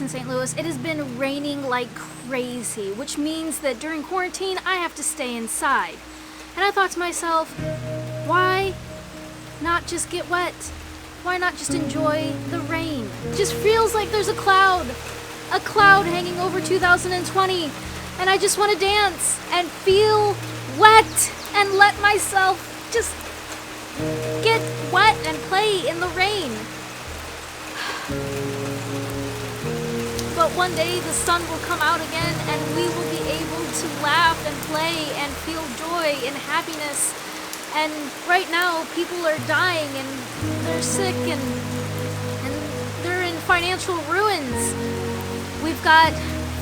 in St. Louis, it has been raining like crazy, which means that during quarantine, I have to stay inside. And I thought to myself, why not just get wet? Why not just enjoy the rain? It just feels like there's a cloud hanging over 2020, and I just want to dance and feel wet and let myself just get wet and play in the rain. But one day the sun will come out again and we will be able to laugh and play and feel joy and happiness. And right now people are dying and they're sick and they're in financial ruins. We've got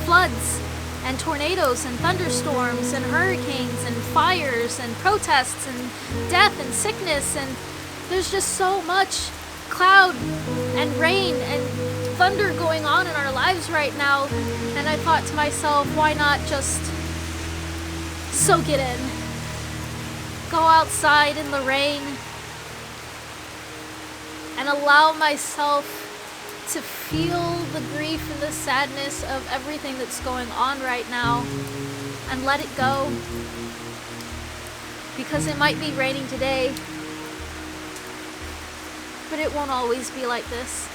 floods and tornadoes and thunderstorms and hurricanes and fires and protests and death and sickness, and there's just so much cloud and rain and thunder going on in our lives right now. And I thought to myself, why not just soak it in? Go outside in the rain and allow myself to feel the grief and the sadness of everything that's going on right now and let it go. Because it might be raining today, but it won't always be like this.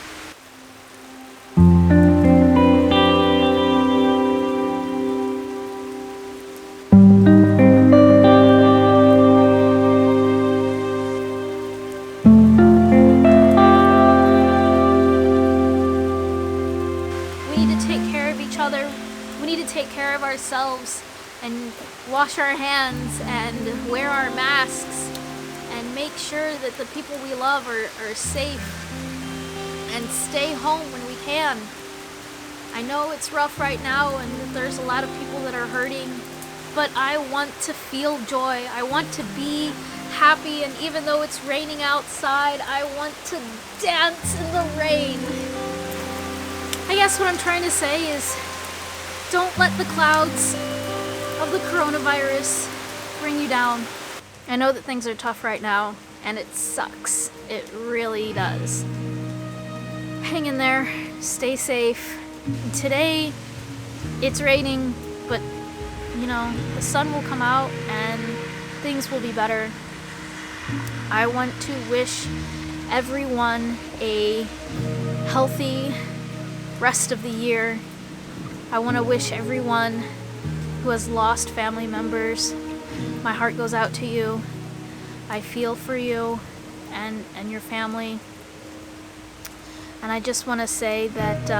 We need to take care of ourselves and wash our hands and wear our masks and make sure that the people we love are safe and stay home when we can. I know it's rough right now and that there's a lot of people that are hurting, but I want to feel joy. I want to be happy, and even though it's raining outside, I want to dance in the rain. I guess what I'm trying to say is, don't let the clouds of the coronavirus bring you down. I know that things are tough right now, and it sucks. It really does. Hang in there, stay safe. Today, it's raining, but you know, the sun will come out and things will be better. I want to wish everyone a healthy rest of the year. I want to wish everyone who has lost family members, my heart goes out to you. I feel for you and your family. And I just want to say that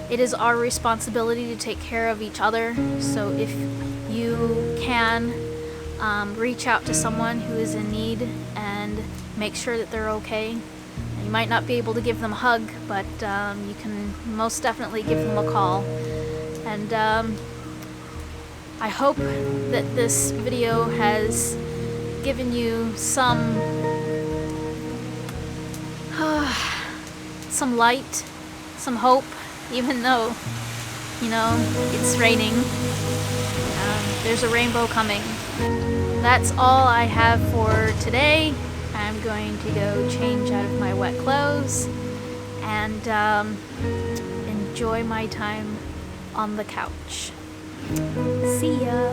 it is our responsibility to take care of each other. So if you can, reach out to someone who is in need and make sure that they're okay. You might not be able to give them a hug, but you can most definitely give them a call. And I hope that this video has given you some light, some hope, even though, you know, it's raining. There's a rainbow coming. That's all I have for today. I'm going to go change out of my wet clothes and enjoy my time on the couch. See ya!